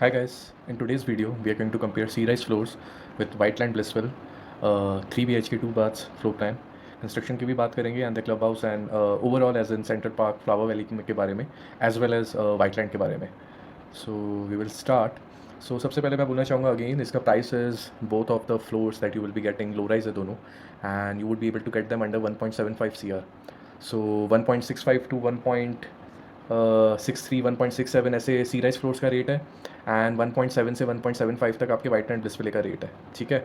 Hi guys, in today's video we are going to compare C-Rise floors with Whiteland Blissful 3 BHK 2 baths floor plan. Construction की भी बात करेंगे and the club house and overall as in Centre Park Flower Valley के बारे में as well as वाइटलैंड के बारे में. So we will start. So सबसे पहले मैं बोलना चाहूँगा अगेन इसका price is both of the floors that you will be getting low rise है दोनों and you would be able to get them under 1.75 CR. So 1.65 to 1.63 1.67 ऐसे सी राइज फ्लोर्स का रेट है एंड 1.7 से 1.75 तक आपके वाइट एंड डिस्प्ले का रेट है. ठीक है,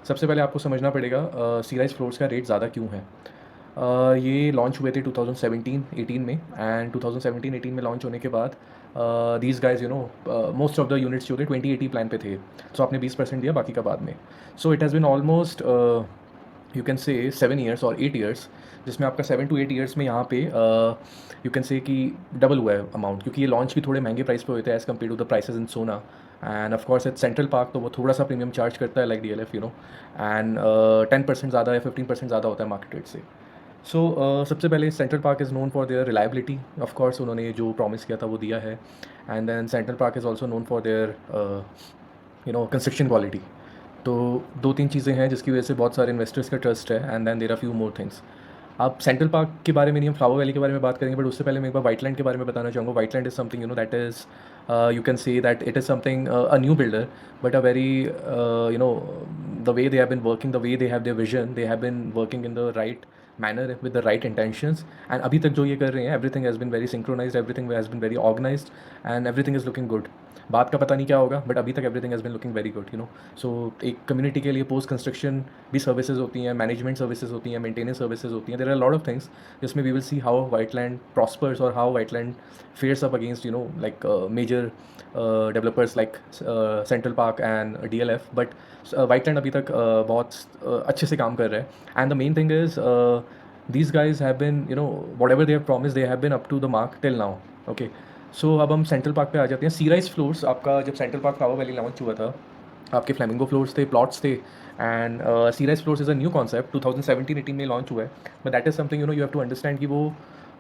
सबसे पहले आपको समझना पड़ेगा सी राइज फ्लोर्स का रेट ज़्यादा क्यों है. ये लॉन्च हुए थे 2017-18 में एंड 2017-18 में लॉन्च होने के बाद these guys most of the units जो थे 2080 प्लान पे थे. सो आपने 20% दिया, बाकी का बाद में. So it has been almost you can से 7 ईयर्स और 8 ईयर्स, जिसमें आपका 7 to 8 ईयर्स में यहाँ पे यू कैन से कि डबल हुआ है अमाउंट, क्योंकि ये लॉन्च भी थोड़े महंगे प्राइस पे होते हैं as compare to the prices in Sohna. And of course it Central Park तो वो थोड़ा सा प्रीमियम चार्ज करता है लाइक DLF एंड 10% ज़्यादा या 15% ज़्यादा होता है मार्केट रेट से. सो सबसे पहले Central Park is known for their reliability. Of course उन्होंने जो प्रॉमिस किया था वो दिया है. And then Central Park is also known for their construction quality. तो दो तीन चीज़ें हैं जिसकी वजह से बहुत सारे इन्वेस्टर्स का ट्रस्ट है and then there are few more things. आप सेंट्रल पार्क के बारे में नहीं, हम फ्लावर वैली के बारे में बात करेंगे, बट उससे पहले मैं एक बार वाइटलैंड के बारे में बताना चाहूँगा. Whiteland is something that is you can say that it is something a new builder, but a very the way they have been working, the way they have their vision, they have been working in the right manner with the right intentions. And अभी तक जो ये कर रहे हैं, everything has been very synchronized, everything has been very organized and everything is looking good. बात का पता नहीं क्या होगा, बट अभी तक everything has bin looking very good. So एक कम्युनिटी के लिए पोस्ट कंस्ट्रक्शन भी सर्विसेज होती हैं, मैनेजमेंट सर्विसेज होती हैं, मेंटेनेंस सर्विसेज होती हैं. There are lot of things जिसमें we will see how Whiteland prospers और how Whiteland fares up against like major developers like Central Park and DLF. But Whiteland अभी तक बहुत अच्छे से काम कर रहा है. And the main thing is these guys have been whatever they have promised, they have been up to the mark till now. Okay, सो अब हम सेंट्रल पार्क पे आ जाते हैं. सी राइज फ्लोर्स आपका जब Central Park Flower Valley launch हुआ था, आपके फ्लैमिंगो फ्लोर्स थे, प्लॉट्स थे. And C rise floors is a new concept, 2017-18 में लॉन्च हुआ है. But that is something you have to understand कि वो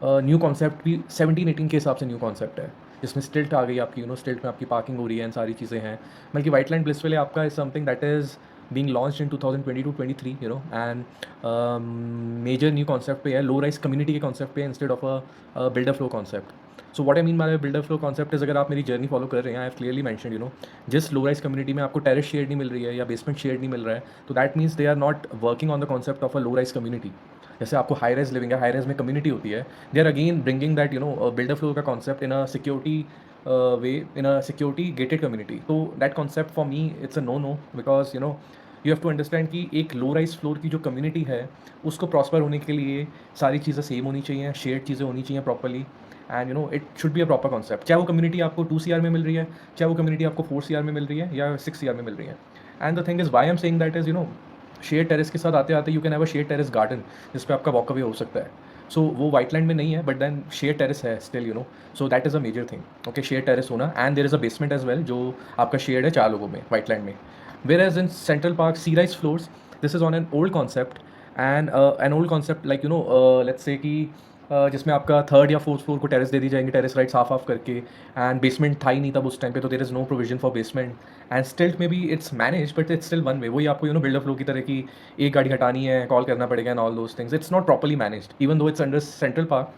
न्यू कॉन्सेप्ट भी 17-18 के हिसाब से न्यू कॉन्सेप्ट है, जिसमें स्टिल्ट आ गई आपकी. स्टिल्ट में आपकी पार्किंग हो रही है एंड सारी चीज़ें हैं. बल्कि वाइटलैंड ब्लिसविल आपका is something that is being launched in 2022-23 and major new concept पे है, low rise community के concept पे instead of a builder flow concept. So what I mean by builder flow concept is, अगर आप मेरी जर्नी फॉलो कर रहे हैं, आई हैव क्लियरली मेंशनड जिस लो राइज कम्युनिटी में आपको टेरेस शेड नहीं मिल रही है या बेसमेंट शेड नहीं मिल रहा है, तो that means they are not working on the concept of a low rise community. जैसे आपको हाई राइज लिविंग है, हाई राइज में कम्युनिटी होती है, they are again bringing that builder floor का concept in a security way, in a security gated community. तो that concept for me it's a no because you have to understand कि एक low rise floor की जो community है उसको prosper होने के लिए सारी चीज़ें सेम होनी चाहिए, शेयर्ड चीज़ें होनी चाहिए properly. And it should be a proper concept. चाहे वो कम्युनिटी आपको 2 CR में मिल रही है, चाहे वो कम्युनिटी आपको 4 CR में मिल रही है या 6 CR में मिल रही है. And the thing is why am saying that is share terrace के साथ आते आते you can have a share terrace garden जिस पे आपका वॉक अवे हो सकता है. सो वो वाइटलैंड में नहीं है, बट देन शेयर टेरेस है still. So that is a major thing. Okay, share terrace होना and there is a basement as well जो आपका शेयर है 4 लोगों में वाइटलैंड में. Whereas in Central Park sea rise floors, this is on an old concept and an old concept like let's say कि जिसमें आपका थर्ड या फोर्थ फ्लोर को टेरेस दे दी जाएंगे, टेरेस राइट्स हाफ ऑफ करके. एंड बेसमेंट था ही नहीं तब उस टाइम पे, तो there is no provision for basement. And stilt में भी it's manage, but it's still one way. वही आपको बिल्डर फ्लो की तरह की एक गाड़ी हटानी है, कॉल करना पड़ेगा and all those things. It's not properly managed even though it's under Central Park,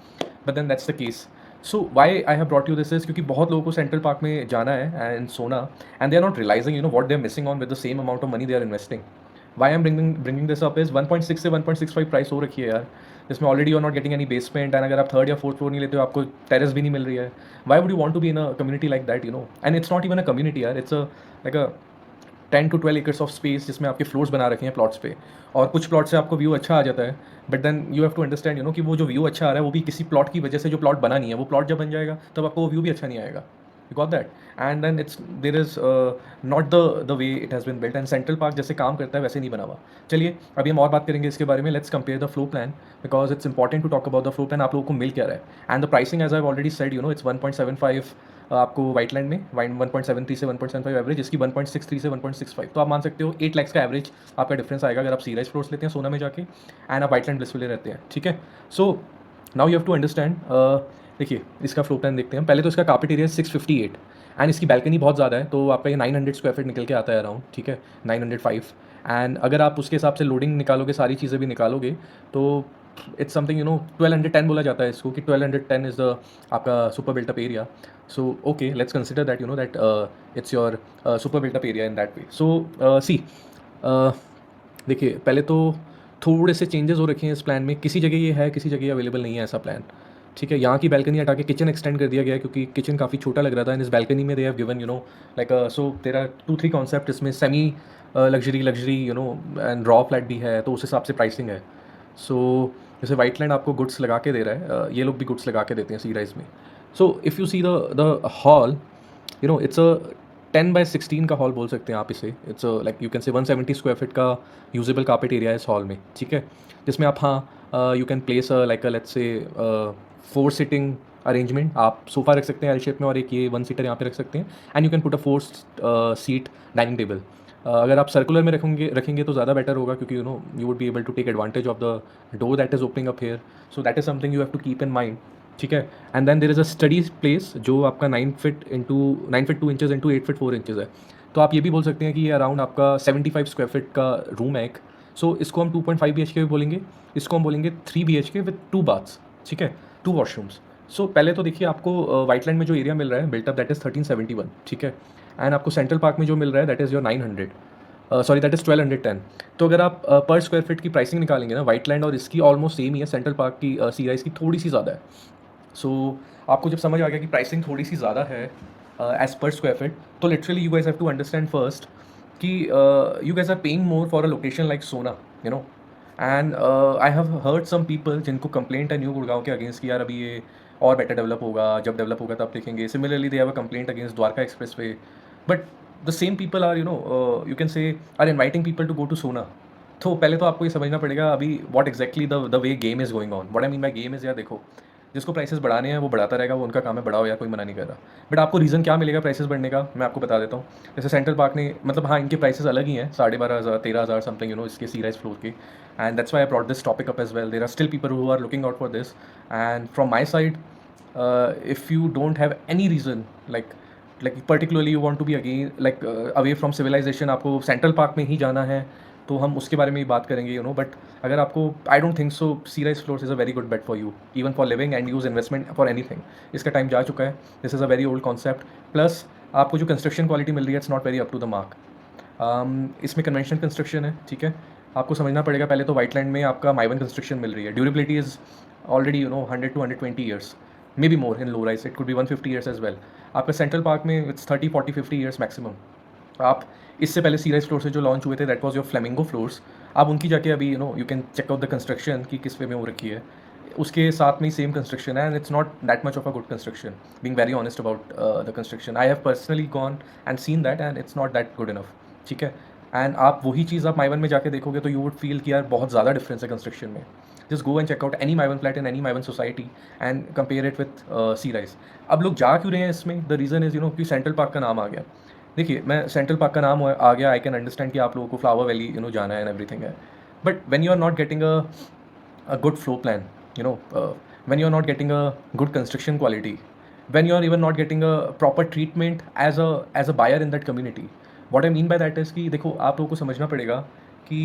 but then that's the case. So why I have brought you this is क्योंकि बहुत लोगों को सेंट्रल पार्क में जाना है and Sohna, and they are not realizing what they are missing on with the same amount of money they are investing. Why am bringing this up is 1.6 से 1.65 price हो रखी है यार, जिसमें already you are not getting any basement. And अगर आप third या fourth floor नहीं लेते हो, आपको टेरेस भी नहीं मिल रही है. Why would you want to be in a community like that? And it's not even a community यार, it's a like a 10 to 12 acres of space जिसमें आपके फ्लोर्स बना रखे हैं प्लॉट्स पे. और कुछ प्लॉट से आपको व्यू अच्छा आ जाता है, but then you have to understand कि वो जो व्यू अच्छा आ रहा है वो भी किसी प्लॉट की वजह से जो प्लॉट बना नहीं है. वो प्लॉट जब बन जाएगा तब आपको वो व्यू भी अच्छा नहीं आएगा. You got that? And then it's there is not the way it has been built. And Central Park जैसे काम करता है वैसे नहीं बना हुआ. चलिए अभी हम और बात करेंगे इसके बारे में. Let's compare the floor plan because it's important to talk about the floor plan. आप लोगों को मिल क्या रहा है and the pricing as I already said it's 1.75 आपको वाइटलैंड में 1.73 से 1.75 एवरेज, इसकी 1.63 से 1.65. तो आप मान सकते हो 8 लाख का एवरेज आपका डिफरेंस आएगा अगर आप सी राइज फ्लोर्स लेते हैं सोना में जाके एंड आप वाइटलैंड ब्लिसविल रहते हैं. ठीक है, so now you have to understand. देखिए इसका फ्लो प्लान देखते हैं. पहले तो इसका कार्पेट एरिया 658 एंड इसकी बैल्कनी बहुत ज़्यादा है, तो आपका ये 900 स्क्वायर फीट निकल के आता है अराउंड, ठीक है, 905। एंड अगर आप उसके हिसाब से लोडिंग निकालोगे, सारी चीज़ें भी निकालोगे, तो इट्स समथिंग 1210 बोला जाता है इसको, कि 1210 इज़ द आपका super built up area. So okay, let's consider that that it's your super built up area in that way. So see, देखिए पहले तो थोड़े से चेंजेस हो रखे हैं इस प्लान में, किसी जगह ये है, किसी जगह अवेलेबल नहीं है ऐसा प्लान, ठीक है। यहाँ की बैल्कनी हटा के किचन एक्सटेंड कर दिया गया है, क्योंकि किचन काफ़ी छोटा लग रहा था। एंड इस बैल्कनी में दे हैव गिवन लाइक, सो तेरा 2-3 कॉन्सेप्ट इसमें, semi luxury and raw flat भी है, तो उस हिसाब से प्राइसिंग है। सो जैसे वाइट लैंड आपको गुड्स लगा के दे रहा है, ये लोग भी गुड्स लगा के देते हैं सी राइज में। So if you see the hall, it's a 10/16 का हॉल बोल सकते हैं आप इसे। It's like you can say 170 square feet का यूजेबल कार्पेट एरिया है इस हॉल में, ठीक है, जिसमें आप, हाँ, you can place like let's say 4 seating arrangement. आप सोफ़ा रख सकते हैं एल शेप में, और एक ये 1 सीटर यहाँ पे रख सकते हैं। And you can put a 4 seat dining table. अगर आप सर्कुलर में रखेंगे तो ज़्यादा बेटर होगा, क्योंकि you would be able to take advantage of the door that is opening up here. So that is something you have to keep in mind, ठीक है। And then there is a study place, जो आपका 9 feet 2 inches into 8 feet 4 inches है। तो आप ये भी बोल सकते हैं कि ये अराउंड आपका 75 स्क्वायर फीट का रूम है एक। सो इसको हम 2.5 BHK भी बोलेंगे, इसको हम बोलेंगे 3 BHK विद 2 बाथ्स, ठीक है, 2 वॉशरूम्स। सो पहले तो देखिए, आपको वाइटलैंड में जो एरिया मिल रहा है बिल्टअप, दैट इज़ 1371, ठीक है। एंड आपको सेंट्रल पार्क में जो मिल रहा है that is your 900, sorry that is 1210। तो अगर आप पर स्क्वायर फीट की प्राइसिंग निकालेंगे ना, वाइटलैंड और इसकी ऑलमोस्ट सेम ही है, सेंट्रल पार्क की सी राइज की थोड़ी सी ज़्यादा है। सो आपको जब समझ आ गया कि प्राइसिंग थोड़ी सी ज़्यादा है एज पर स्क्वायर फीट, तो literally you guys have to understand first कि you guys are paying more for a location like Sohna, you know. And I have heard some people जिनको कंप्लेंट है न्यू गुड़गांव के against कि यार अभी ये और बेटर डेवलप होगा, जब डेवलप होगा तब देखेंगे। Similarly they have a complaint against Dwarka expressway, but the same people are you can say are inviting people to go to Sohna. तो पहले तो आपको ये समझना पड़ेगा अभी what exactly the way game is going on. What I mean by game is, यार देखो, जिसको प्राइसेस बढ़ाने हैं वो बढ़ाता रहेगा, वो उनका काम है, बढ़ाओ यार, कोई मना नहीं कर रहा। बट आपको रीज़न क्या मिलेगा प्राइसेस बढ़ने का, मैं आपको बता देता हूँ। जैसे सेंट्रल पार्क ने, मतलब हाँ, इनके प्राइसेस अलग ही हैं, 12,500 13,000 समथिंग, इसके सी राइज फ्लोर के। And that's why I brought this topic up as well. There are still people who are looking out for this. And from my side, if you don't have any reason like particularly you want to be again like away from civilization, आपको Central Park में ही जाना है, तो हम उसके बारे में ही बात करेंगे, बट अगर आपको, I don't think so C rise floors is a very good bet for you, even for living and use investment for anything. इसका टाइम जा चुका है, this is a very old concept. Plus आपको जो construction quality मिल रही है, it's not very up to the mark. इसमें कन्वेंशनल कंस्ट्रक्शन है, ठीक है। आपको समझना पड़ेगा पहले तो, वाइटलैंड में आपका माइवन कंस्ट्रक्शन मिल रही है, durability is already 100 to 120 years, maybe more in low rise, it could be 150 years as well. आपका सेंट्रल पार्क में इट्स 30 40 50 ईयर्स मैक्सिमम। आप इससे पहले सी राइज फ्लोर से जो लॉन्च हुए थे, that was your Flamingo floors. आप उनकी जाके अभी you can check out the construction की किस वे में हो रखी है, उसके साथ में ही सेम कंस्ट्रक्शन है, and it's not that much of a good construction, being very honest about the construction. I have personally gone and seen that, and it's not that good enough, ठीक है। एंड आप वही चीज़ आप माइवन में जाके देखोगे तो यू वुड फील कि यार बहुत ज़्यादा डिफरेंस है कंस्ट्रक्शन में। Just go and check out any Mivan flat in any Mivan society and compare it with Cerise. अब लोग जा क्यों रहे हैं इसमें, द रीज़न इज़ कि सेंट्रल पार्क का नाम आ गया। देखिए, मैं सेंट्रल पार्क का नाम आ गया, आई कैन अंडरस्टैंड कि आप लोगों को फ्लावर वैली जाना है एंड एवरीथिंग है, but when you are not getting a good floor plan, when you are not getting a good construction quality, when you are even not getting a proper treatment as a buyer in that community. What I mean by that is कि देखो, आप लोगों को समझना पड़ेगा कि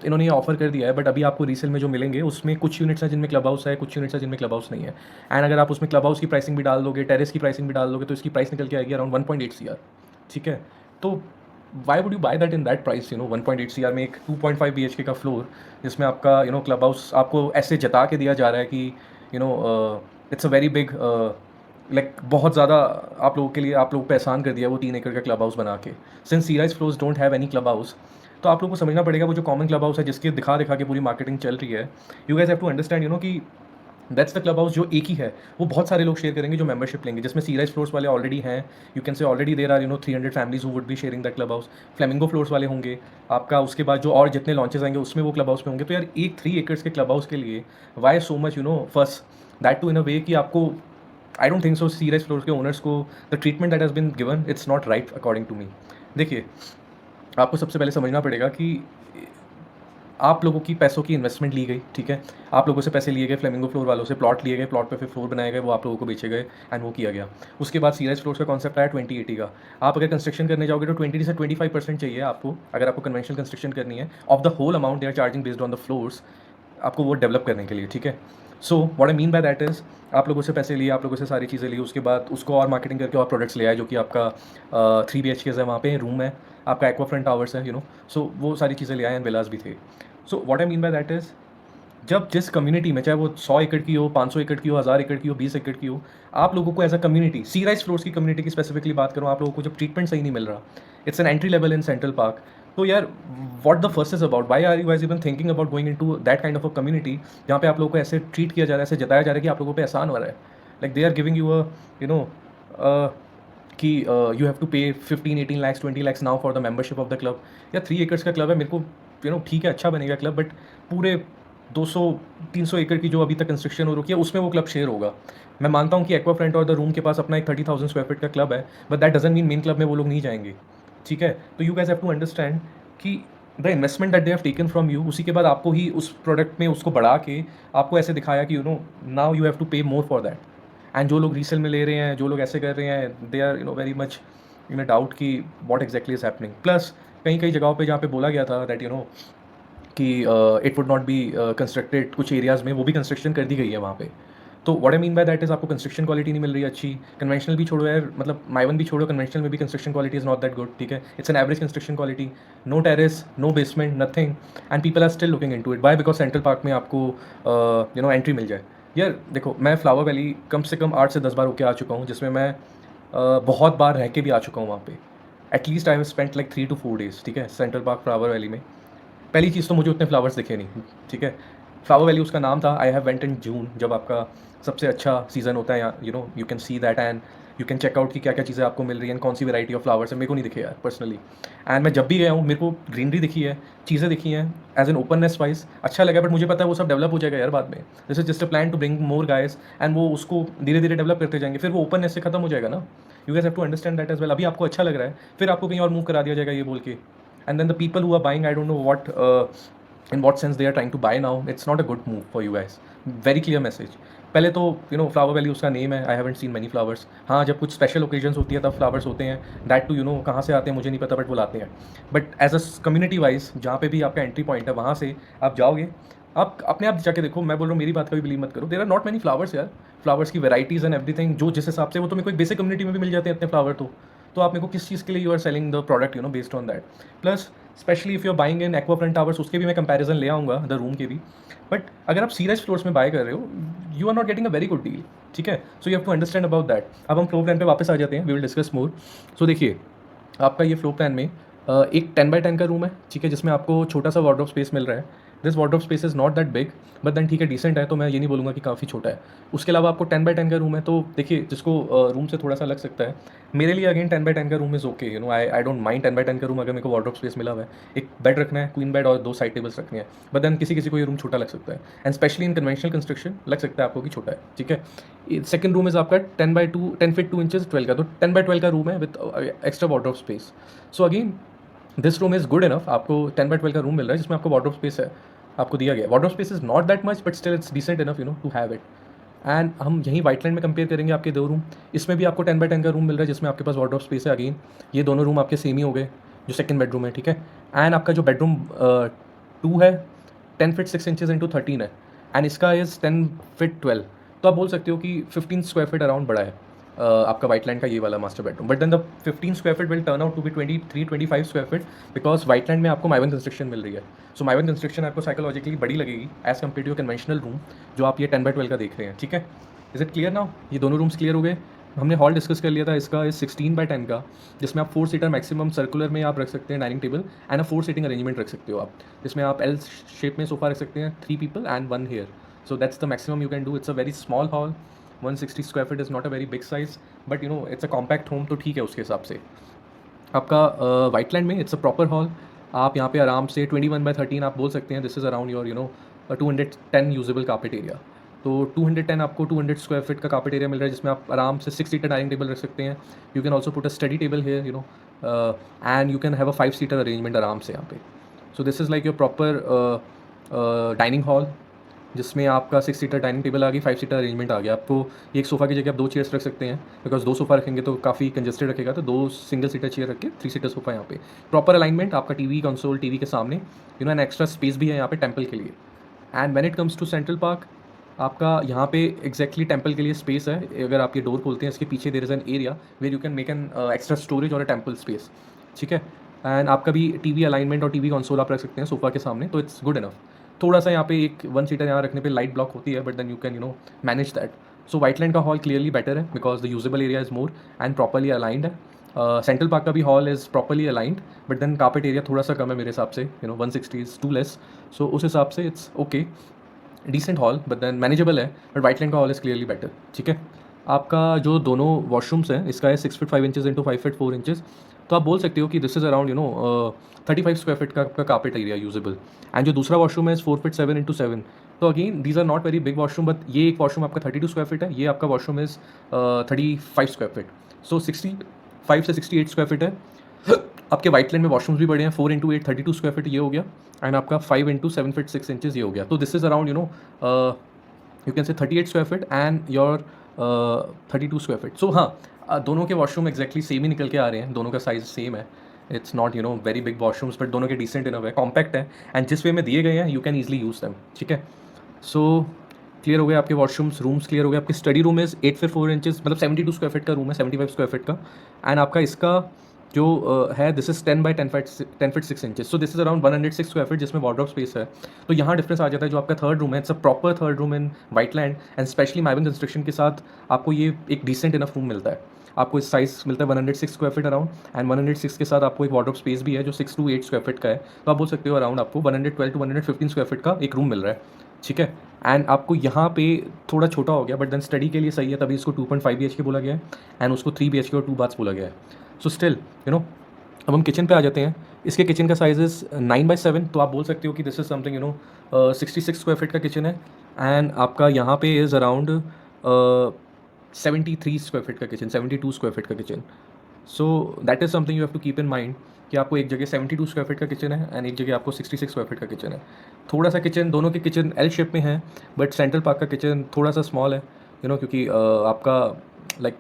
इन्होंने ये ऑफर कर दिया है, बट अभी आपको रीसेल में जो मिलेंगे उसमें कुछ यूनिट्स हैं जिनमें क्लब हाउस है, कुछ यूनिट्स हैं जिनमें क्लब हाउस नहीं है। एंड अगर आप उसमें क्लब हाउस की प्राइसिंग भी डाल दोगे, टेरेस की प्राइसिंग भी डाल दोगे, तो इसकी प्राइस निकल के आएगी अराउंड 1.8 CR, ठीक है। तो Y would you by that in that price, 1.8 CR में एक 2.5 BHK का फ्लोर, जिसमें आपका क्लब हाउस आपको ऐसे जता के दिया जा रहा है कि it's a very big, like बहुत ज़्यादा आप लोगों के लिए, आप लोगों पे एहसान कर दिया वो 3 एकड़ का क्लब हाउस बना के। Since C rise floors don't have any club house, तो आप लोगों को समझना पड़ेगा वो जो कॉमन क्लब हाउस है जिसके दिखा दिखा के पूरी मार्केटिंग चल रही है, you guys have to understand कि दैट्स द क्लब हाउस जो एक ही है, वो बहुत सारे लोग शेयर करेंगे जो मेंबरशिप लेंगे, जिसमें सी राइज फ्लोर्स वाले ऑलरेडी हैं। You can say already there are 300 families who would be sharing that club house. Flamingo floors वाले होंगे आपका, उसके बाद जो और जितने लॉन्चेस आएंगे उसमें वो क्लब हाउस में होंगे। तो यार एक 3 एकर्स के क्लब हाउस के लिए why so much first, that to in a way कि आपको, I don't think so C rise floors के ओनर्स को the treatment that has been given, it's not right according to me. देखिए, आपको सबसे पहले समझना पड़ेगा कि आप लोगों की पैसों की इन्वेस्टमेंट ली गई, ठीक है, आप लोगों से पैसे लिए गए, फ्लेमिंगो फ्लोर वालों से प्लॉट लिए गए, प्लॉट पे फिर फ्लोर बनाए गए, वो आप लोगों को बेचे गए एंड वो किया गया। उसके बाद सी राइज फ्लोर्स का कॉन्सेप्ट आया 2080 का। आप अगर कंस्ट्रक्शन करने जाओगे तो 20 से 25% चाहिए आपको, अगर आपको कन्वेंशनल कंस्ट्रक्शन करनी है of the whole amount they are charging based on the floors, आपको वो डेवलप करने के लिए, ठीक है। So what I mean by that is, आप लोगों से पैसे लिए, आप लोगों से सारी चीज़ें ली, उसके बाद उसको और मार्केटिंग करके और प्रोडक्ट्स ले आए, जो कि आपका 3 BHK है, वहाँ पे रूम है, आपका एक्वा फ्रंट टावर्स है, सो वो सारी चीज़ें ले आए एंड विलास भी थे। सो what I mean by that is, जब जिस कम्युनिटी में, चाहे वो 100 एकड़ की हो, 500 एकड़ की हो, 1000 एकड़ की हो, 20 एकड़ की हो, आप लोगों को as a community, C rise floors की कम्युनिटी की स्पेसिफिकली बात करूँ, आप लोगों को जब ट्रीटमेंट सही नहीं मिल रहा, it's an entry level in Central Park, तो यार what the fuss is about, why are you guys even thinking about going into that kind of a community, जहाँ पे आप लोगों को ऐसे ट्रीट किया जा रहा है, ऐसे जताया जा रहा है कि आप लोगों पे एहसान हो रहा है, like they are giving you a you know कि यू हैव टू pay 15-18 lakhs 20 lakhs now for the membership of the club. या 3 एकड़ का क्लब है, मेरे को ठीक है, अच्छा बनेगा क्लब, बट पूरे 200-300 एकड़ की जो अभी तक कंस्ट्रक्शन हो रखी है उसमें वो क्लब शेयर होगा। मैं मानता हूँ कि एक्वा फ्रंट और द रूम के पास अपना एक 30,000 स्क्वायर फीट का क्लब है, but that doesn't mean main club में वो लोग नहीं जाएंगे, ठीक है। तो you guys have to understand कि the investment that they have taken from you, उसी के बाद आपको ही उस प्रोडक्ट में उसको बढ़ा के आपको ऐसे दिखाया कि नाउ यू हैव टू पे मोर फॉर दैट। एंड जो लोग रीसेल में ले रहे हैं, जो लोग ऐसे कर रहे हैं, they are very much in a doubt कि what exactly is happening. Plus कई कई जगहों पे जहाँ पे बोला गया था दैट कि it would not be constructed, कुछ एरियाज़ में वो भी कंस्ट्रक्शन कर दी गई है वहाँ पे। तो what I mean by that is, आपको कंस्ट्रक्शन क्वालिटी नहीं मिल रही है अच्छी, कन्वेंशनल भी छोड़ो यार, मतलब माइवन भी छोड़ो, कन्वेंशनल में भी construction quality is not that good, ठीक है। It's an average construction quality, no terrace, no basement, nothing, and people are still looking into it. By because Central Park में आपको एंट्री मिल जाए। यार देखो, मैं फ्लावर वैली कम से कम 8 से 10 बार होके आ चुका हूँ, जिसमें मैं बहुत बार रह के भी आ चुका हूँ वहाँ पे। At least I have spent like 3 to 4 days, ठीक है, सेंट्रल पार्क फ्लावर वैली में। पहली चीज़ तो मुझे उतने फ्लावर्स दिखे नहीं, ठीक है। फ्लावर वैली उसका नाम था, आई हैव वेंट इन जून, जब आपका सबसे अच्छा सीज़न होता है, या you can see that and you can check out कि क्या क्या चीज़ें आपको मिल रही हैं, कौन सी वैरायटी ऑफ फ्लावर्स है। मेरे को नहीं दिखे यार पर्सनली, एंड मैं जब भी गया हूँ मेरे को ग्रीनरी दिखी है, चीज़ें दिखी हैं, एज एन ओपननेस वाइज अच्छा लगा, बट मुझे पता है वो सब डेवलप हो जाएगा यार बाद में। This is just a plan to bring more guys, एंड वो उसको धीरे धीरे डेवलप करते जाएंगे, फिर वो ओपननेस से खत्म हो जाएगा ना। You guys have to understand that as well. अभी आपको अच्छा लग रहा है, फिर आपको कहीं और मूव करा दिया जाएगा ये बोल के, and then the people who are buying, I don't know what in what sense they are trying to buy now, it's not a good move for you guys, very clear message। पहले तो flower valley उसका name है, I haven't seen many flowers. हाँ, जब कुछ special occasions होती है तब फ्लावर्स होते हैं, दैट टू कहाँ से आते हैं मुझे नहीं पता, बट वो लाते हैं। But as a community wise जहाँ पे भी आपका एंट्री पॉइंट है, वहाँ से आप जाओगे, आप अपने आप जाके देखो, मैं बोल रहा हूँ, मेरी बात का भी बिलीव मत करो, there are not many flowers यार, फ्लावर्स की वेराइटीज़ एंड एवरीथिंग, जो जिस हिसाब से वो तो मेरे को एक बेसिक कम्युनिटी में भी मिल जाते हैं इतने फ्लावर। तो आप मेरे को किस चीज़ के लिए you are selling the product based on that. Plus specially if you are buying in Aqua Front Towers, उसके भी मैं कंपैरिजन ले आऊँगा, द रूम के भी। बट अगर आप सीरियस फ्लोर्स में बाय कर रहे हो, you are not getting a very good deal, ठीक है। So you have to understand about that. अब हम फ्लोर प्लान पे वापस आ जाते हैं, वी विल डिस्कस मोर। सो देखिए, आपका ये फ्लोर प्लान में एक 10x10 का रूम है, ठीक है, जिसमें आपको छोटा सा वार्डरोब स्पेस मिल रहा है। This wardrobe space is not that big, but then ठीक है, डिसेंट है, तो मैं ये नहीं बोलूँगा कि काफ़ी छोटा है। उसके अलावा आपको 10x10 का रूम है, तो देखिए जिसको रूम से थोड़ा सा लग सकता है, मेरे लिए अगेन 10x10 का room is okay, I don't mind 10x10 का रूम, अगर मेरे को वार्डरोब स्पेस मिला हुआ है, एक बेड रखना है, क्वीन बेड, और 2 साइड टेबल्स रखनी है। बट देन किसी किसी को ये रूम छोटा लग सकता है, and specially in conventional construction लग सकता है आपको कि छोटा है, ठीक है। सेकंड रूम इज़ आपका 10x2 10 फीट 2 इंचेस 12 का, तो 10x12 का रूम है with extra wardrobe space. So again this room is good enough, आपको 10x12 का रूम मिल रहा है, जिसमें आपको वार्डरोब स्पेस है, आपको दिया गया। Wardrobe space is not that much, but still it's decent enough to have it. And हम यहीं व्हाइटलैंड में कंपेयर करेंगे आपके 2 रूम, इसमें भी आपको 10x10 का रूम मिल रहा है, जिसमें आपके पास वार्डरोब स्पेस है। अगेन ये दोनों रूम आपके सेम ही हो गए, जो सेकंड बेडरूम है, ठीक है। एंड आपका जो बेडरूम 2 है, 10 फीट 6 इंचेस इंटू 13 है, एंड इसका इज़ 10 फीट 12। तो आप बोल सकते हो कि 15 स्क्वायर फीट अराउंड बड़ा है आपका व्हाइटलैंड का ये वाला master bedroom. But then the 15 square feet will turn out to be 23-25 square feet, because Whiteland में आपको माइवन कंस्ट्रक्शन मिल रही है। सो माइवन कंस्ट्रक्शन आपको साइकोलॉजिकली बड़ी लगेगी as compare to conventional room, जो आप ये 10x12 का देख रहे हैं, ठीक है। Is it clear now? ये दोनों रूम्स क्लियर हो गए। हमने हॉल डिस्कस कर लिया था, इसका इस 16x10 का, जिसमें आप 4 सीटर मैक्सिमम सर्कुलर में आप रख सकते हैं dining table, and a 4 seating arrangement रख सकते हो आप, जिसमें आप एल शेप में सोफा रख सकते हैं, 3 people and 1 here. So that's the maximum you can do. It's a very small hall, 160 square feet is not a very big size, but it's a compact home, तो ठीक है उसके हिसाब से। आपका व्हाइटलैंड में इट्स अ प्रॉपर हॉल, आप यहाँ पे आराम से 21x13 आप बोल सकते हैं, this is around your 210 usable carpet area. तो 210 आपको 200 स्क्वायर फीट का कार्पेट एरिया मिल रहा है, जिसमें आप आराम से 6 सीटर डाइनिंग टेबल रख सकते हैं। You can also put a study table here, and you can have a 5 seater arrangement आराम से यहाँ पे। So this is like your proper dining hall, जिसमें आपका 6 सीटर डाइनिंग टेबल आ गई, 5 सीटर अरेंजमेंट आ गया। आपको एक सोफ़ा की जगह आप 2 चेयर्स रख सकते हैं, बिकॉज़ 2 सोफ़ा रखेंगे तो काफ़ी कंजेस्टेड रखेगा, तो 2 सिंगल सीटर चेयर रख के 3 सीटर सोफ़ा यहाँ पे। प्रॉपर अलाइनमेंट, आपका टीवी कंसोल टीवी के सामने, एन एक्स्ट्रा स्पेस भी है यहाँ पे टेम्पल के लिए। And when it comes to Central Park, आपका यहाँ पे एग्जैक्टली टेम्पल के लिए स्पेस है। अगर आप ये डोर खोलते हैं, इसके पीछे there is an area where you can make an extra storage और अ टेम्पल स्पेस, ठीक है। एंड आपका भी टीवी अलाइनमेंट और टीवी कंसोल आप रख सकते हैं सोफ़ा के सामने, तो इट्स गुड इनफ। थोड़ा सा यहाँ पे एक 1 सीटर यहाँ रखने पे लाइट ब्लॉक होती है, but then you can manage that. So Whiteland का हॉल क्लियरली बेटर है because the usable area is more and properly aligned है। सेंट्रल पार्क का भी hall is properly aligned, but then carpet area थोड़ा सा कम है मेरे हिसाब से, 160 इज़ टू लेस। सो उस हिसाब से it's okay, decent hall, but then manageable है। बट व्हाइटलैंड का हॉल इज़ क्लियरली बेटर, ठीक है। आपका जो दोनों वॉशरूम्स हैं, इसका है 6 feet 5 inches into 5 feet 4 inches, तो आप बोल सकते हो कि this is around 35 square feet का कार्पेट एरिया यूजेबल। एंड जो दूसरा वॉशरूम है 4 फीट 7 इंटू 7, तो again these are not very big washroom, but ये एक वॉशरूम आपका 32 स्क्वायर फीट है, ये आपका वॉशरूम इज़ 35 स्क्वायर फीट, सो 65 से 68 स्क्वायर फीट है। आपके व्हाइटलैंड में वॉशरूम्स भी बड़े हैं, 4 इंटू 8 32 स्क्वायर फीट ये हो गया, एंड आपका 5 इंटू 7 फीट 6 इंचेस ये हो गया। तो this is around you can say 38 square feet and your 32 square feet. So हाँ, दोनों के वॉशरूम एक्जैक्टली सेम ही निकल के आ रहे हैं, दोनों का साइज सेम है। It's not very big washrooms, but दोनों के डिसेंट इनफ है, कॉम्पैक्ट है, एंड जिस वे में दिए गए हैं you can easily use them, ठीक है। सो क्लियर हो गए आपके वॉशरूम्स, रूम्स क्लियर हो गए। आपकी study room is 8 feet 4 inches, मतलब 72 स्क्वायर फीट का रूम है, 75 स्क्वायर फीट का। एंड आपका इसका जो है this is 10 by 10 feet 6 inches, so this is around 106 square feet, जिसमें वार्डरोब स्पेस है। तो यहाँ डिफरेंस आ जाता है। जो आपका थर्ड रूम है, it's a proper third room in Whiteland, and specially Mivan construction के साथ आपको ये एक डिसेंट इनफ रूम मिलता है। आपको इस साइज मिलता है 106 स्क्वायर फीट अराउंड, एंड 106 के साथ आपको एक वार्डरोब स्पेस भी है जो 6 to 8 स्क्वायर फीट का है। तो आप बोल सकते हो अराउंड आपको 112 to 115 स्क्वायर फीट का एक रूम मिल रहा है, ठीक है। एंड आपको यहाँ पे थोड़ा छोटा हो गया, बट देन स्टडी के लिए सही है, तभी इसको 2.5 BHK बोला गया है, एंड उसको 3 BHK और 2 बाथ्स बोला गया है। सो स्टिल अब हम किचन पे आ जाते हैं। इसके किचन का साइज इज़ 9/7, तो आप बोल सकते हो कि this is something 66 square feet का किचन है, एंड आपका यहाँ पे इज़ अराउंड 73 स्क्वायर फीट का किचन, 72 स्क्वायर फीट का kitchen. So that is something you have to keep in mind कि आपको एक जगह 72 स्क्वायर फीट का किचन है, एंड एक जगह आपको 66 स्क्वायर फीट का किचन है। थोड़ा सा किचन, दोनों के किचन एल शेप में है, बट सेंट्रल पार्क का किचन थोड़ा सा स्मॉल है, क्योंकि आपका लाइक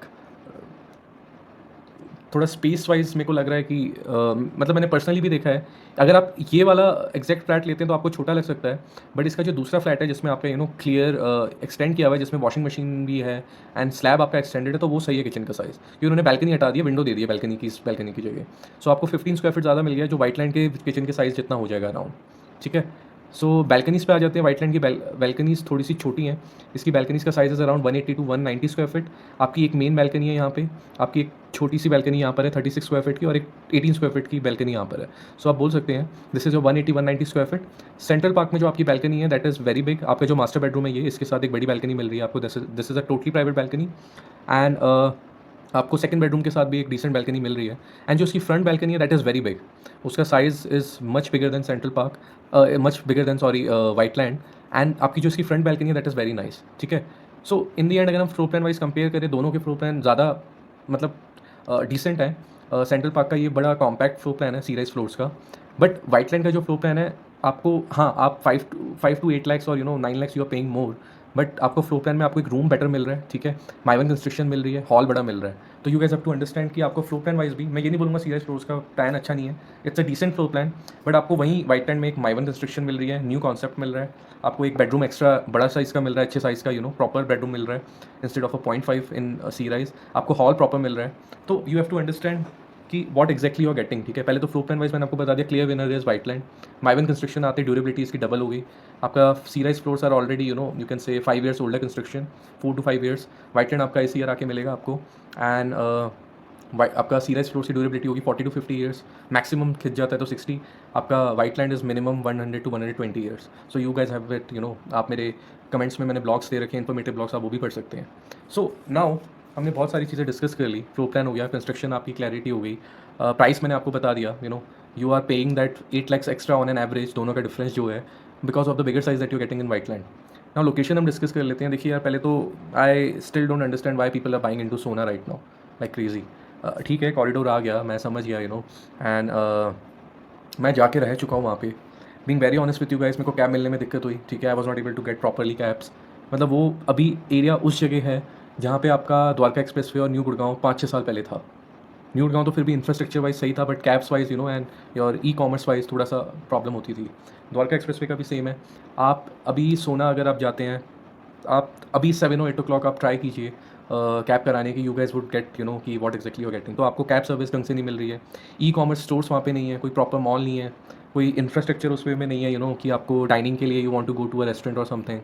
थोड़ा स्पेस वाइज मेरे को लग रहा है कि मतलब मैंने पर्सनली भी देखा है, अगर आप ये वाला एग्जैक्ट फ्लैट लेते हैं तो आपको छोटा लग सकता है, बट इसका जो दूसरा फ्लैट है जिसमें आपका क्लियर एक्सटेंड किया हुआ है, जिसमें वॉशिंग मशीन भी है एंड स्लैब आपका एक्सटेंडेड है, तो वो सही है किचन का साइज़, क्योंकि उन्होंने बैल्कनी हटा दिया, विंडो दे दिया बैल्कनी की, इस बैल्कनी की जगह। सो आपको 15 स्क्वायर फीट ज़्यादा मिल गया, जो व्हाइटलैंड के किचन के साइज़ जितना हो जाएगा अराउंड, ठीक है। सो बैल्कनीज़ पे आ जाते हैं। व्हाइटलैंड की बैल्कनीज़ थोड़ी सी छोटी हैं। इसकी बैल्कनीज़ का size is around 180 to 190 square feet. आपकी एक मेन बैल्कनी है यहाँ पे, आपकी एक छोटी सी बैल्कनी यहाँ पर है 36 स्क्वायर फीट की, और एक 18 स्क्वायर फीट की बैल्कनी यहाँ पर है। सो आप बोल सकते हैं this is 180 190 square feet. Central Park में जो आपकी बैल्कनी है दैट इज़ वेरी बिग। आपका जो मास्टर बेडरूम है ये, इसके साथ एक बड़ी बैल्कनी मिल रही है आपको, this is a totally private balcony, and आपको सेकंड बेडरूम के साथ भी एक डिसेंट बैल्कनी मिल रही है। एंड जो उसकी फ्रंट बैल्कनी है दैट इज़ वेरी बिग, उसका size is much bigger than Central Park, much bigger than sorry Whiteland. And आपकी जो इसकी फ्रंट बैल्कनी है दैट इज़ वेरी नाइस, ठीक है। सो इन दी एंड अगर हम फ्लोर प्लान वाइज कंपेयर करें, दोनों के फ्लोर प्लान ज़्यादा मतलब डिसेंट है। सेंट्रल पार्क का ये बड़ा कॉम्पैक्ट फ्लोर प्लान है सी राइज फ्लोर्स का, बट व्हाइटलैंड का जो फ्लोर प्लान है आपको, हाँ आप 5 to 8 lakhs और 9 lakhs you are paying more, but आपको फ्लोर प्लान में आपको एक रूम बेटर मिल रहा है, ठीक है। माइवन कंस्ट्रक्शन मिल रही है, हॉल बड़ा मिल रहा है। तो you guys have to understand कि आपको फ्लोर प्लान वाइज भी, मैं ये नहीं बोलूँगा सी राइज फ्लोर्स का प्लान अच्छा नहीं है, it's a decent floor plan, but आपको वहीं व्हाइटलैंड में एक माइवन कंस्ट्रक्शन मिल रही है, न्यू कॉन्सेप्ट मिल रहा है, आपको एक बेडरूम एक्स्ट्रा बड़ा साइज़ का मिल रहा है, अच्छे साइज़ का प्रॉपर बेडरूम मिल रहा है instead of 0.5 in Sea Rise, आपको हॉल प्रॉपर मिल रहा है। तो यू हैव टू अंडरस्टैंड कि what exactly you are getting, ठीक है। पहले तो फ्लोर प्लान वाइज मैंने आपको बता दिया, clear winner is Whiteland. Mivan construction आते, ड्यूरेबिलिटी इसकी डबल हो गई। आपका sea rise floors are already you can say 5 years older construction, 4 to 5 years। Whiteland आपका इसी ईयर आके मिलेगा आपको, एंड आपका सी राइज फ्लोर्स की ड्यूरेबिलिटी होगी 40 to 50 years, मैक्सिमम खिंच जाता है तो 60। आपका Whiteland is minimum 100 to 120 years। So you guys have it, आप मेरे कमेंट्स में मैंने ब्लॉग्स दे रखे हैं, इन्फॉर्मेटिव ब्लॉग्स, आप वो भी पढ़ सकते हैं। सो नाउ हमने बहुत सारी चीज़ें डिस्कस कर ली, फ्लोर प्लान हो गया, कंस्ट्रक्शन आपकी क्लैरिटी हो गई, प्राइस मैंने आपको बता दिया, you are paying that 8 lakhs extra on an average, दोनों का डिफरेंस जो है because of the bigger size that you getting in Whiteland. Now location हम डिस्कस कर लेते हैं। देखिए यार, पहले तो I still don't understand why people are buying into Sohna right now like crazy. ठीक है, कॉरिडोर आ गया, मैं समझ गया, एंड मैं जाके रह चुका हूँ वहाँ पे, being very honest with you guys, मेरे को कैब मिलने में दिक्कत हुई, ठीक है। I was not able to get properly cabs. मतलब वो अभी एरिया उस जगह है जहाँ पे आपका द्वारका एक्सप्रेस वे और न्यू गुड़गांव 5-6 साल पहले था। न्यू गुड़गांव तो फिर भी इंफ्रास्ट्रक्चर वाइज सही था, बट कैब्स वाइज एंड और ई कॉमर्स वाइज थोड़ा सा प्रॉब्लम होती थी। द्वारका एक्सप्रेस वे का भी सेम है। आप अभी सोना अगर आप जाते हैं, आप अभी 7 और 8 ओ क्लॉक आप ट्राई कीजिए कैब कराने की, यू गैस वुड गेट कि व्हाट एक्जैक्टली यू गेटिंग। तो आपको कैब सर्विस ढंग से नहीं मिल रही है, ई कॉमर्स स्टोर्स वहाँ पे नहीं है, कोई प्रॉपर मॉल नहीं है, कोई इंफ्रास्ट्रक्चर उस वे में नहीं है कि आपको डाइनिंग के लिए you want to go to a restaurant और समथिंग।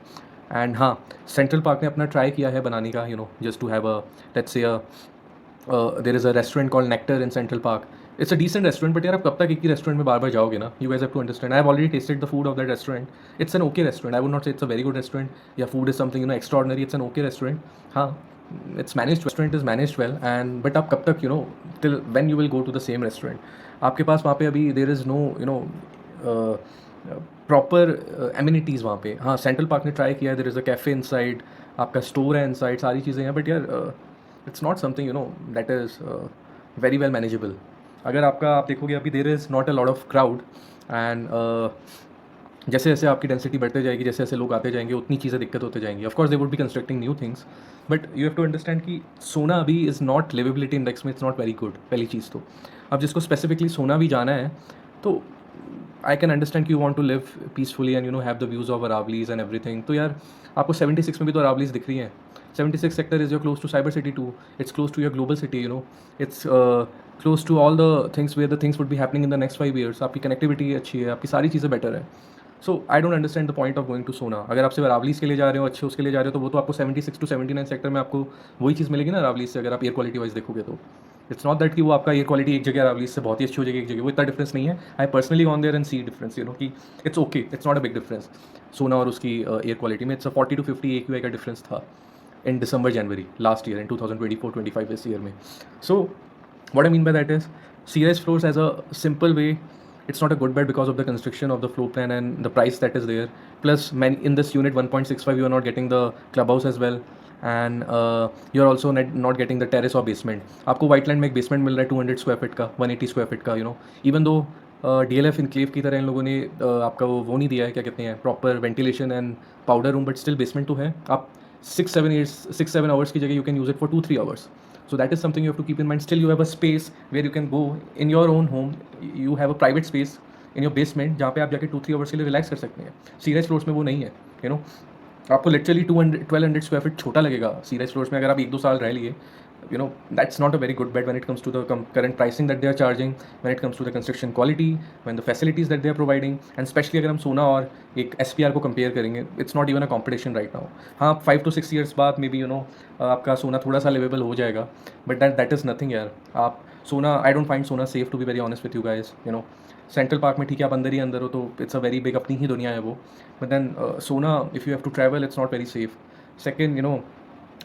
एंड हाँ, सेंट्रल पार्क ने अपना ट्राई किया है बनाने का, just to have a let's say there is a restaurant called Nectar in Central Park. It's a decent restaurant, but यार आप कब तक एक ही रेस्टोरेंट में बार बार जाओगे ना? You guys have to understand, I have already tested the food of that restaurant. It's an okay restaurant, I would not say it's a very good restaurant या food is something extraordinary. It's an okay restaurant. हाँ, it's managed, restaurant is managed well, and but आप कब तक till when you will go to the same restaurant? आपके पास वहाँ पे अभी there is no proper amenities वहाँ पे। हाँ, सेंट्रल पार्क ने ट्राई किया है, देर इज़ अ कैफ़े इनसाइड, आपका स्टोर है इनसाइड, सारी चीज़ें हैं, बट यार it's not something that is very well manageable. अगर आप देखोगे अभी there is not a lot of crowd, and जैसे जैसे आपकी डेंसिटी बढ़ते जाएगी, जैसे जैसे लोग आते जाएंगे, उतनी चीज़ें दिक्कत होते जाएंगी। Of course they would be constructing new things, but you have to understand कि सोना अभी इज़ नॉट लिवेबिलिटी इंडेक्स में, इट्स नॉट वेरी गुड, पहली चीज़ तो। अब जिसको स्पेसिफिकली सोना भी जाना है, तो आई कैन अंडरस्टैंड कि you want to live peacefully and have the views of Aravallis and everything. तो यार आपको 76 में भी तो अरावलीज दिख रही हैं। 76 sector is your close to Cyber City too, it's close to your global city, it's close to all the things where the things would be happening in the next 5 years. आपकी कनेक्टिविटी अच्छी है, आपकी सारी चीज़ें बेटर है। So I don't understand the point of going to Sohna. अगर आप सिर्फ अरावलीज के लिए जा रहे हो, अच्छे उसके लिए जा रहे हो, तो वो तो आपको 76 टू 79 सेक्टर में आपको वही चीज़ मिलेगी ना अरावलीज से, अगर आप एयर क्वालिटी वाइज देखोगे तो। इट्स नॉट दैट कि वो आपका एयर क्वालिटी एक जगह अरावलीज से बहुत ही अच्छी हो जाएगी, एक जगह वो इतना डिफरेंस नहीं है। I personally on there and see difference, कि it's okay, it's not a big difference. Sohna और उसकी एयर क्वालिटी में इट्स अ 40 to 50 AQI का डिफरेंस था in December January last year, इन 2024-25 इस ईयर में। सो what I mean by that is, CRS floors as a simple way, it's not a good bet because of the construction of the floor plan and the price that is there. Plus, in this unit 1.65, you are not getting the clubhouse as well, and you're also not getting the terrace or basement. आपको वाइटलैंड में एक basement मिल रहा है 200 square feet का, 180 square feet का, even though DLF enclave की तरह इन लोगों ने आपका वो नहीं दिया है, क्या कहते हैं, proper ventilation and powder room, but still basement तो है। आप 6-7 hours की जगह you can use it for 2-3 hours. So that is something you have to keep in mind. Still, you have a space where you can go in your own home. You have a private space in your basement जहाँ पे आप जाके 2-3 hours के लिए relax कर सकते हैं। Serious floors में वो नहीं है, आपको लिटरली 1200 स्क्वायर फीट छोटा लगेगा सीरियस फ्लोर्स में, अगर आप 1-2 साल रह लिए। That's not a very good bet when it comes to the current pricing that they are charging, when it comes to the construction quality, when the facilities that they are providing, and especially अगर हम सोना और एक SPR को compare करेंगे, it's not even a competition right now. हाँ, 5 to 6 years बाद may be आपका सोना थोड़ा सा लेवेबल हो जाएगा, बट that is nothing यार। आप Sohna, I don't find Sohna safe to be very honest with you guys. Central Park में ठीक है, आप अंदर ही अंदर हो, तो इट्स अ वेरी बिग, अपनी ही दुनिया है वो। But then Sohna, if you have to travel, it's not very safe. Second,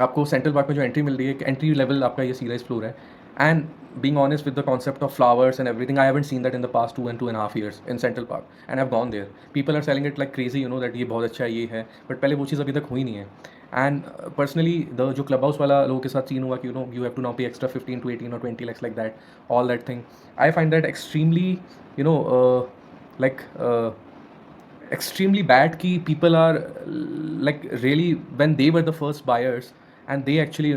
आपको सेंट्रल पार्क में जो एंट्री मिल रही है, एंट्री लेवल आपका ये सीराइज फ्लोर है, and being honest with the concept of flowers and everything, I haven't seen that in the past 2.5 years in Central Park, and I've gone there. People are selling it like crazy, that ये बहुत अच्छा है, ये है, but पहले वो चीज़ अभी तक हुई नहीं है। And personally, the जो क्लब हाउस वाला लोगों के साथ सीन हुआ कि you have to now pay extra 15 to 18 or 20 lakhs like that, all that thing, I find that extremely, like extremely bad कि people are like really, when they were the first buyers and they actually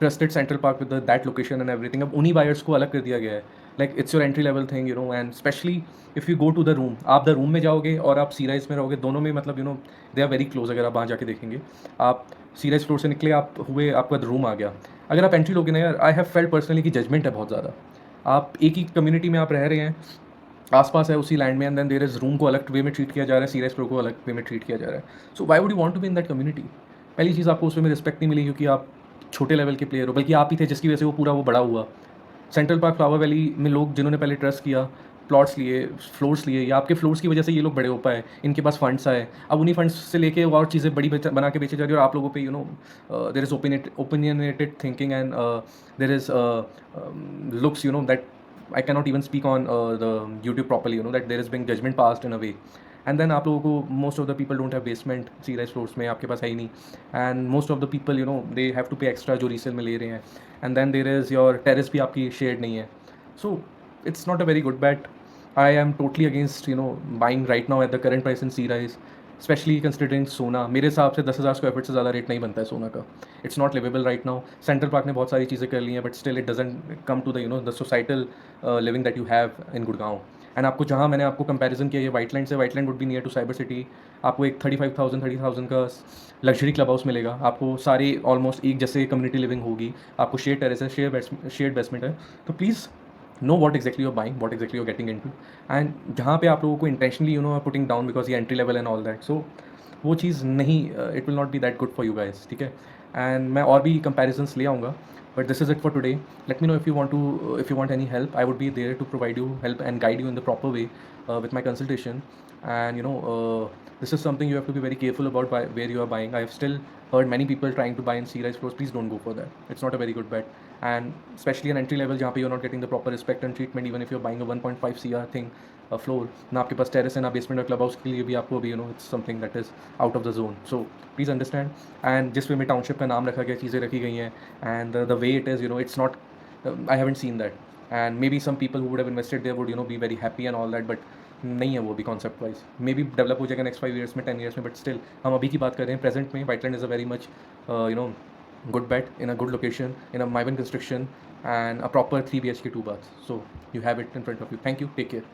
trusted Central Park with that location and everything, अब उन्हीं buyers को अलग कर दिया गया है। like it's your entry level thing, and especially if you go to the room, आप the room में जाओगे और आप सी राइज में रहोगे, दोनों में मतलब दे आर वेरी क्लोज। अगर आप वहाँ जाके देखेंगे, आप सी राइज फ्लोर से निकले, आप हुए, आपका रूम आ गया, अगर आप एंट्री लोगे ना यार, आई हैव फेल्ट पर्सनली कि जजमेंट है बहुत ज़्यादा। आप एक ही कम्युनिटी में आप रह रहे हैं, आसपास है उसी लैंड में, and then there is room को अलग वे में ट्रीट किया जा रहा है, सीरियस फ्लोर को अलग वे में ट्रीट किया जा रहा है। So why would you want to be in that community? पहली चीज़, आपको उसमें रिस्पेक्ट नहीं मिली क्योंकि आप छोटे लेवल के प्लेयर हो, बल्कि आप ही थे जिसकी वजह से वो पूरा वो बड़ा हुआ। सेंट्रल पार्क फ्लावर वैली में लोग जिन्होंने पहले ट्रस्ट किया, प्लॉट्स लिए, फ्लोर्स लिए, या आपके फ्लोर्स की वजह से ये लोग बड़े हो पाए, इनके पास फंड्स आए, अब उन्हीं फंड्स से लेके और चीज़ें बड़ी बना के बेची जा रही है, और आप लोगों पे there is opinionated thinking, and there is looks that I cannot even speak on the YouTube properly, that there is being judgment passed in a way. And then आप लोगों को, most of the people don't have basement, Sea rise floors में आपके पास है ही नहीं, and most of the people they have to pay extra जो resale में ले रहे हैं, and then there is your terrace भी आपकी शेयर्ड नहीं है। So it's not a very good bet. I am totally against buying right now at the current price in C rise, specially considering सोना। मेरे हिसाब से 10,000 स्क्वायर फीट से ज़्यादा रेट नहीं बनता है सोना का। It's not livable right now. Central Park ने बहुत सारी चीज़ें कर ली हैं, but still it doesn't come to the the societal living that you have in Gurgaon. And आपको जहाँ मैंने आपको कंपैरिजन किया, ये वाइटलैंड से, Whiteland would be near to Cyber City. आपको एक 30,000 का लग्जरी क्लब हाउस मिलेगा। आपको सारे ऑलमोस्ट एक जैसे कम्युनिटी लिविंग होगी। आपको शेयर टेरेस है, शेयर बेसमेंट है। तो please know what exactly you are buying, what exactly you are getting into. And जहाँ पे आप लोगों को इंटेंशनली पुटिंग डाउन बिकॉज ये entry level and all that, so वो चीज़ नहीं, it will not be that good for you guys, ठीक है। एंड मैं और भी कंपैरिजन्स ले आऊँगा, but this is it for today. Let me know if you want any help. I would be there to provide you help and guide you in the proper way with my consultation. And this is something you have to be very careful about where you are buying. I have still heard many people trying to buy in C-rise floors. Please don't go for that. It's not a very good bet. And especially an entry level, जहाँ पे you're not getting the proper respect and treatment, even if you're buying a 1.5 CR thing, a floor, ना आपके पास terrace है, ना basement और club house के लिए भी आपको अभी it's something that is out of the zone. So please understand. And जिस way में township का नाम रखा गया, चीज़ें रखी गई हैं, and the way it is, it's not. I haven't seen that. And maybe some people who would have invested there would be very happy and all that, but नहीं है वो भी concept wise. May be develop हो जाएगा next 5 years में, 10 years में, but still हम अभी की बात कर रहे हैं प्रेजेंट में। Whiteland is a very much good bet in a good location in a Maivan construction and a proper 3 BHK 2 baths. So you have it in front of you. Thank you. Take care.